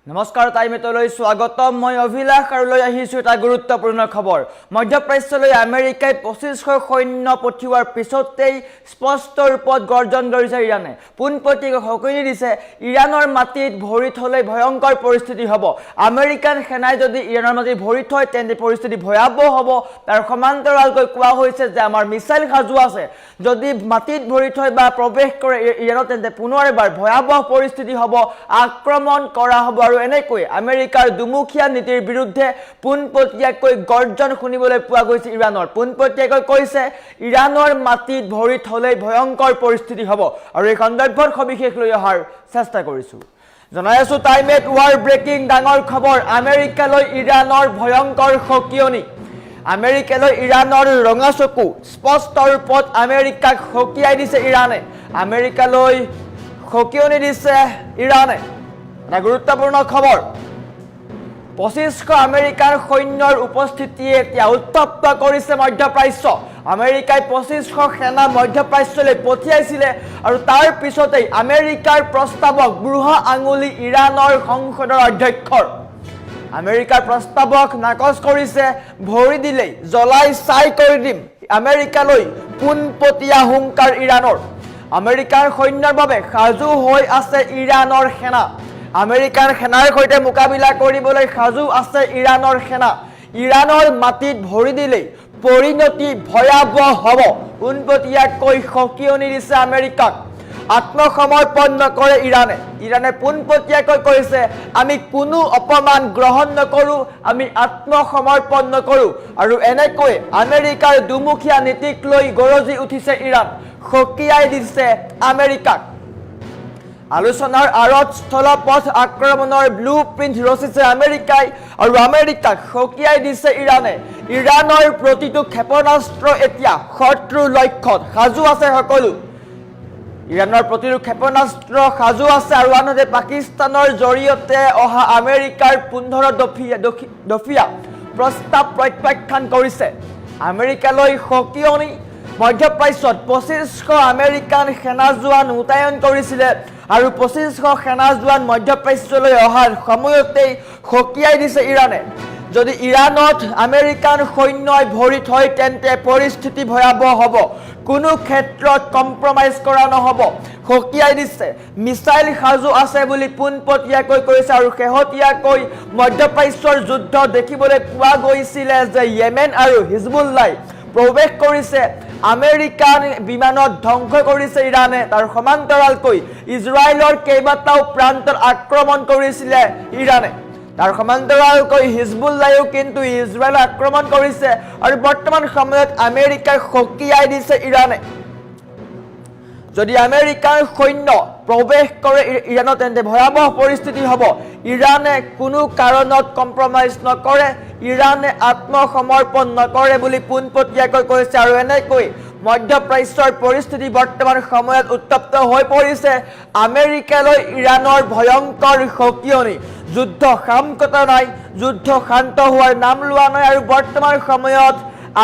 নমস্কাৰ টাইমেটলৈ স্বাগতম মই অভিলাষ আৰু লৈ আহিছো এটা গুৰুত্বপূৰ্ণ খবৰ মধ্যপ্ৰাচ্যলৈ আমেৰিকাই 2500 সৈন্য পঠিওৱাৰ পিছতেই স্পষ্ট ৰূপত গৰ্জন কৰিছে ইৰাণে পোনপটীয়াকৈ সকনি দিছে ইৰাণৰ মাটিত ভৰি থলে ভয়ংকৰ পৰিস্থিতি হ'ব আমেৰিকান সেনাই যদি ইৰাণৰ মাটিত ভৰি থয় তেন্তে পৰিস্থিতি ভয়াবহ হ'ব তাৰ সমান্তৰালকৈ কোৱা হৈছে যে আমাৰ মিছাইল সাজু আছে যদি মাটিত ভৰি থয় বা প্ৰৱেশ কৰে ইৰাণত তেন্তে পুনৰ এবাৰ ভয়াবহ পৰিস্থিতি হ'ব আক্ৰমণ কৰা হ'ব আৰু এনেকৈ আমেৰিকাৰ দুমুখীয়া নীতিৰ বিৰুদ্ধে পোনপটীয়াকৈ গৰ্জন শুনিবলৈ পোৱা গৈছে ইৰাণৰ পোনপটীয়াকৈ কৈছে ইৰাণৰ মাটিত ভৰি থলে ভয়ংকৰ পৰিস্থিতি হ'ব আৰু এই সন্দৰ্ভত সবিশেষ লৈ অহাৰ চেষ্টা কৰিছো জনাই আছো টাইমেট ৱাৰ ব্ৰেকিং ডাঙৰ খবৰ আমেৰিকালৈ ইৰাণৰ ভয়ংকৰ সকিয়নি আমেৰিকালৈ ইৰাণৰ ৰঙা চকু স্পষ্ট ৰূপত আমেৰিকাক সকিয়াই দিছে ইৰাণে আমেৰিকালৈ সকিয়নি দিছে ইৰাণে এটা গুৰুত্বপূৰ্ণ খবৰ 2500 আমেৰিকাৰ সৈন্যৰ উপস্থিতিয়ে এতিয়া উত্তপ্ত কৰিছে মধ্যপ্ৰাচ্য আমেৰিকাই 2500 সেনা মধ্যপ্ৰাচ্যলৈ পঠিয়াইছিলে আৰু তাৰ পিছতেই আমেৰিকাৰ প্ৰস্তাৱক বুঢ়া আঙুলি ইৰাণৰ সংসদৰ অধ্যক্ষৰ আমেৰিকাৰ প্ৰস্তাৱক নাকচ কৰিছে ভৰি দিলেই জ্বলাই ছাই কৰি দিম আমেৰিকালৈ পোনপটীয়া হুংকাৰ ইৰাণৰ আমেৰিকাৰ সৈন্যৰ বাবে সাজু হৈ আছে ইৰাণৰ সেনা আমেৰিকান সেনাৰ সৈতে মোকাবিলা কৰিবলৈ সাজু আছে ইৰাণৰ সেনা ইৰাণৰ মাটিত ভৰি দিলেই পৰিণতি ভয়াবহ হ'ব পোনপটীয়াকৈ সকিয়নি দিছে আমেৰিকাক আত্মসমৰ্পণ নকৰে ইৰাণে পোনপটীয়াকৈ কৈছে আমি কোনো অপমান গ্ৰহণ নকৰোঁ আমি আত্মসমৰ্পণ নকৰোঁ আৰু এনেকৈ আমেৰিকাৰ দুমুখীয়া নীতিক লৈ গৰজি উঠিছে ইৰাণ সকিয়াই দিছে আমেৰিকাক আলোচনাৰ আঁৰত স্থলপথ আক্ৰমণৰ ব্লু প্ৰিণ্ট ৰচিছে আমেৰিকাই আৰু আমেৰিকাক সকিয়াই দিছে ইৰাণে ইৰাণৰ প্ৰতিটো ক্ষেপণাস্ত্ৰ এতিয়া শত্ৰুৰ লক্ষ্যত সাজু আছে সকলো ইৰাণৰ প্ৰতিটো ক্ষেপণাস্ত্ৰ সাজু আছে আৰু আনহাতে পাকিস্তানৰ জৰিয়তে অহা আমেৰিকাৰ 15 দফীয়া প্ৰস্তাৱ প্ৰত্যাখ্যান কৰিছে আমেৰিকালৈ সকিয়নি মধ্যপ্ৰাচ্যত 2500 আমেৰিকান সেনা জোৱান মোতায়েন কৰিছিলে আৰু 2500 সেনা জোৱান মধ্যপ্ৰাচ্যলৈ অহাৰ সময়তেই সকিয়াই দিছে ইৰাণে যদি ইৰাণত আমেৰিকান সৈন্যই ভৰি থয় তেন্তে পৰিস্থিতি ভয়াবহ হ'ব কোনো ক্ষেত্ৰত কম্প্ৰমাইজ কৰা নহ'ব সকিয়াই দিছে মিছাইল সাজু আছে বুলি পোনপটীয়াকৈ কৈছে আৰু শেহতীয়াকৈ মধ্যপ্ৰাচ্যৰ যুদ্ধ দেখিবলৈ পোৱা গৈছিলে যে য়েমেন আৰু হিজবুল্লাই প্ৰৱেশ কৰিছে আমেৰিকান বিমানত ধ্বংস কৰিছে ইৰাণে তাৰ সমান্তৰালকৈ ইজৰাইলৰ কেইবাটাও প্ৰান্তত আক্ৰমণ কৰিছিলে ইৰাণে তাৰ সমান্তৰালকৈ হিজবুল্লাইও কিন্তু ইজৰাইল আক্ৰমণ কৰিছে আৰু বৰ্তমান সময়ত আমেৰিকাই সকিয়াই দিছে ইৰাণে যদি আমেৰিকাৰ সৈন্য প্ৰৱেশ কৰে ইৰাণত তেন্তে ভয়াবহ পৰিস্থিতি হ'ব ইৰাণে কোনো কাৰণত কম্প্ৰমাইজ নকৰে ইৰাণে আত্মসমৰ্পণ নকৰে বুলি পোনপটীয়াকৈ কৈছে আৰু এনেকৈ মধ্যপ্ৰাচ্যৰ পৰিস্থিতি বৰ্তমান সময়ত উত্তপ্ত হৈ পৰিছে আমেৰিকালৈ ইৰাণৰ ভয়ংকৰ সকিয়নি যুদ্ধ শামকতা নাই যুদ্ধ শান্ত হোৱাৰ নাম লোৱা নাই আৰু বৰ্তমান সময়ত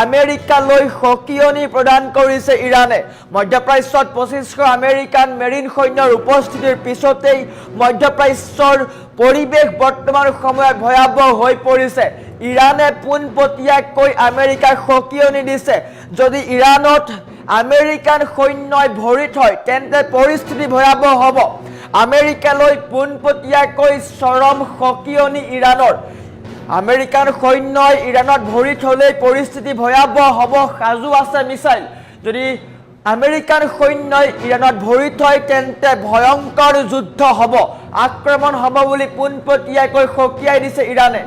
আমেৰিকালৈ সকিয়নি প্ৰদান কৰিছে ইৰাণে মধ্যপ্ৰাচ্যত 2500 আমেৰিকান মেৰিন সৈন্যৰ উপস্থিতিৰ পিছতেই মধ্যপ্ৰাচ্যৰ পৰিৱেশ বৰ্তমান সময়ত ভয়াবহ হৈ পৰিছে ইৰাণে পোনপটীয়াকৈ আমেৰিকাক সকিয়নি দিছে যদি ইৰাণত আমেৰিকান সৈন্যই ভৰি থয় তেন্তে পৰিস্থিতি ভয়াবহ হ'ব আমেৰিকালৈ পোনপটীয়াকৈ চৰম সকিয়নি ইৰাণৰ আমেৰিকান সৈন্যই ইৰাণত ভৰি থলে পৰিস্থিতি ভয়াবহ হ'ব সাজু আছে মিছাইল যদি আমেৰিকান সৈন্যই ইৰাণত ভৰি থয় তেন্তে ভয়ংকৰ যুদ্ধ হ'ব আক্ৰমণ হ'ব বুলি পোনপটীয়াকৈ সকিয়াই দিছে ইৰাণে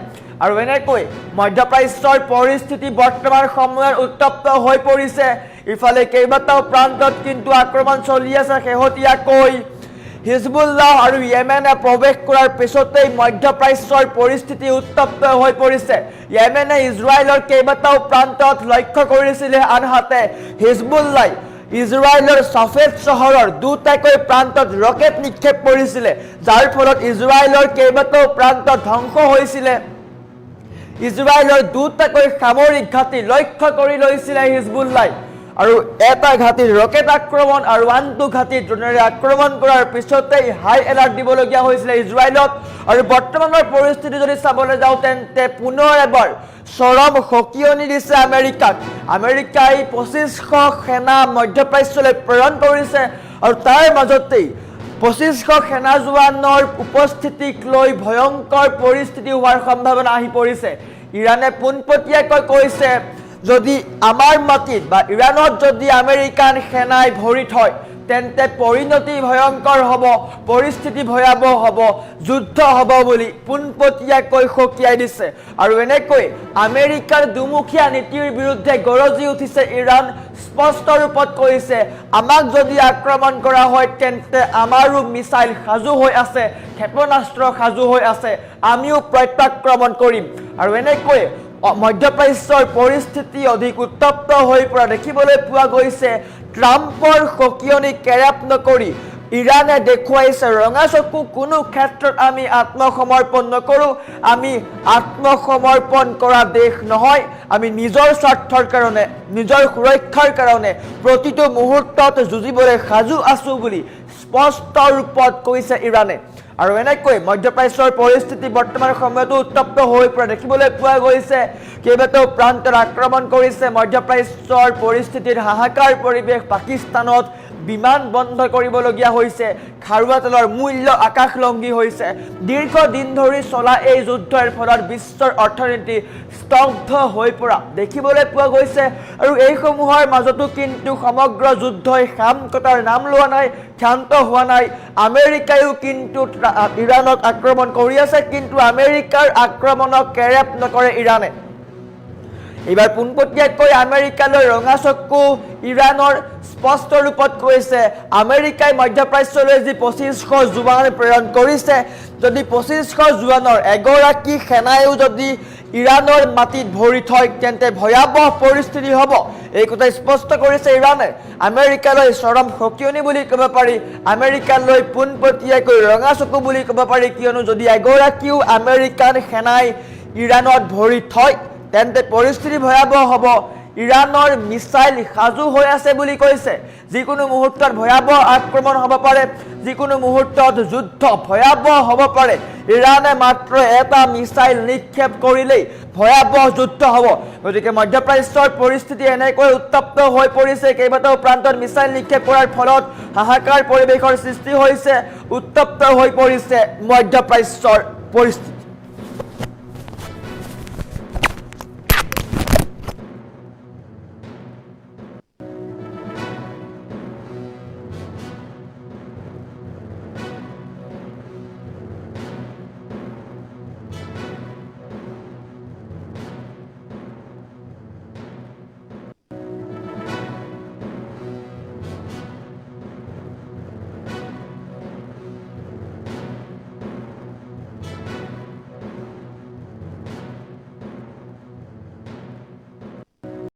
আৰু এনেকৈ মধ্যপ্ৰাচ্যৰ পৰিস্থিতি বৰ্তমান সময়ত উত্তপ্ত হৈ পৰিছে ইফালে কেইবাটাও প্ৰান্তত কিন্তু আক্ৰমণ চলি আছে শেহতীয়াকৈ হিজবুল্লাহ আৰু য়েমেনে প্ৰৱেশ কৰাৰ পিছতেই মধ্যপ্ৰাচ্যৰ পৰিস্থিতি উত্তপ্ত হৈ পৰিছে য়েমেনে ইজৰাইলৰ কেইবাটাও প্ৰান্তত লক্ষ্য কৰিছিলে আনহাতে হিজবুল্লাই ইজৰাইলৰ সাফেদ চহৰৰ দুটাকৈ প্ৰান্তত ৰকেট নিক্ষেপ কৰিছিলে যাৰ ফলত ইজৰাইলৰ কেইবাটাও প্ৰান্ত ধ্বংস হৈছিলে ইজৰাইলৰ দুটাকৈ সামৰিক ঘাটি লক্ষ্য কৰি লৈছিলে হিজবুল্লাই আৰু এটা ঘাটিত ৰকেট আক্ৰমণ আৰু আনটো ঘাটিত ড্ৰোনেৰে আক্ৰমণ কৰাৰ পিছতেই হাই এলাৰ্ট দিবলগীয়া হৈছিলে ইজৰাইলত আৰু বৰ্তমানৰ পৰিস্থিতি যদি চাবলৈ যাওঁ তেন্তে পুনৰ এবাৰ চৰম সকিয়নি দিছে আমেৰিকাই 2500 সেনা মধ্যপ্ৰাচ্যলৈ প্ৰেৰণ কৰিছে আৰু তাৰ মাজতেই 2500 সেনা জোৱানৰ উপস্থিতিক লৈ ভয়ংকৰ পৰিস্থিতি হোৱাৰ সম্ভাৱনা আহি পৰিছে ইৰানে পোনপটীয়াকৈ কৈছে যদি আমাৰ মাটিত বা ইৰানত যদি আমেৰিকান সেনাই ভৰি থয় তেন্তে পৰিণতি ভয়ংকৰ হ'ব পৰিস্থিতি ভয়াবহ হ'ব যুদ্ধ হ'ব বুলি পোনপটীয়াকৈ সকিয়াই দিছে আৰু এনেকৈ আমেৰিকাৰ দুমুখীয়া নীতিৰ বিৰুদ্ধে গৰজি উঠিছে ইৰাণ স্পষ্ট ৰূপত কৈছে আমাক যদি আক্ৰমণ কৰা হয় তেন্তে আমাৰো মিছাইল সাজু হৈ আছে ক্ষেপণাস্ত্ৰ সাজু হৈ আছে আমিও প্ৰত্যাক্ৰমণ কৰিম আৰু এনেকৈ মধ্যপ্ৰাচ্যৰ পৰিস্থিতি অধিক উত্তপ্ত হৈ পৰা দেখিবলৈ পোৱা গৈছে ট্ৰাম্পৰ সকিয়নি কেৰেপ নকৰি ইৰানে দেখুৱাইছে ৰঙা চকু কোনো ক্ষেত্ৰত আমি আত্মসমৰ্পণ নকৰোঁ আমি আত্মসমৰ্পণ কৰা দেশ নহয় আমি নিজৰ স্বাৰ্থৰ কাৰণে নিজৰ সুৰক্ষাৰ কাৰণে প্ৰতিটো মুহূৰ্তত যুঁজিবলৈ সাজু আছো বুলি স্পষ্ট ৰূপত কৈছে ইৰানে আৰু এনেকৈ মধ্যপ্ৰাচ্যৰ পৰিস্থিতি বৰ্তমান সময়তো উত্তপ্ত হৈ পৰা দেখিবলৈ পোৱা গৈছে কেইবাটাও প্ৰান্তত আক্ৰমণ কৰিছে মধ্যপ্ৰাচ্যৰ পৰিস্থিতিৰ হাহাকাৰ পৰিৱেশ পাকিস্তানত বিমান বন্ধ কৰিবলগীয়া হৈছে খাৰুৱা তেলৰ মূল্য আকাশলংঘী হৈছে দীৰ্ঘদিন ধৰি চলা এই যুদ্ধৰ ফলত বিশ্বৰ অৰ্থনীতি স্তব্ধ হৈ পৰা দেখিবলৈ পোৱা গৈছে আৰু এইসমূহৰ মাজতো কিন্তু সমগ্ৰ যুদ্ধই শাম কটাৰ নাম লোৱা নাই ক্ষান্ত হোৱা নাই আমেৰিকায়ো কিন্তু ইৰাণক আক্ৰমণ কৰি আছে কিন্তু আমেৰিকাৰ আক্ৰমণক কেৰেপ নকৰে ইৰাণে এইবাৰ পোনপটীয়াকৈ আমেৰিকালৈ ৰঙা চকু ইৰাণৰ স্পষ্ট ৰূপত কৈছে আমেৰিকাই মধ্যপ্ৰাচ্যলৈ যি 2500 জোৱান প্ৰেৰণ কৰিছে যদি 2500 জোৱানৰ এগৰাকী সেনায়ো যদি ইৰাণৰ মাটিত ভৰি থয় তেন্তে ভয়াবহ পৰিস্থিতি হ'ব এই কথা স্পষ্ট কৰিছে ইৰাণে আমেৰিকালৈ চৰম সকিয়নি বুলি ক'ব পাৰি আমেৰিকালৈ পোনপটীয়াকৈ ৰঙা চকু বুলি ক'ব পাৰি কিয়নো যদি এগৰাকীও আমেৰিকান সেনাই ইৰাণত ভৰি থয় তেন্তে পৰিস্থিতি ভয়াবহ হ'ব ইৰাণৰ মিছাইল সাজু হৈ আছে বুলি কৈছে যিকোনো মুহূৰ্তত ভয়াবহ আক্ৰমণ হ'ব পাৰে যিকোনো মুহূৰ্তত যুদ্ধ ভয়াবহ হ'ব পাৰে ইৰাণে মাত্ৰ এটা মিছাইল নিক্ষেপ কৰিলেই ভয়াবহ যুদ্ধ হ'ব গতিকে মধ্যপ্ৰাচ্যৰ পৰিস্থিতি এনেকৈ উত্তপ্ত হৈ পৰিছে কেইবাটাও প্ৰান্তত মিছাইল নিক্ষেপ কৰাৰ ফলত হাহাকাৰ পৰিৱেশৰ সৃষ্টি হৈছে উত্তপ্ত হৈ পৰিছে মধ্যপ্ৰাচ্যৰ পৰিস্থিতি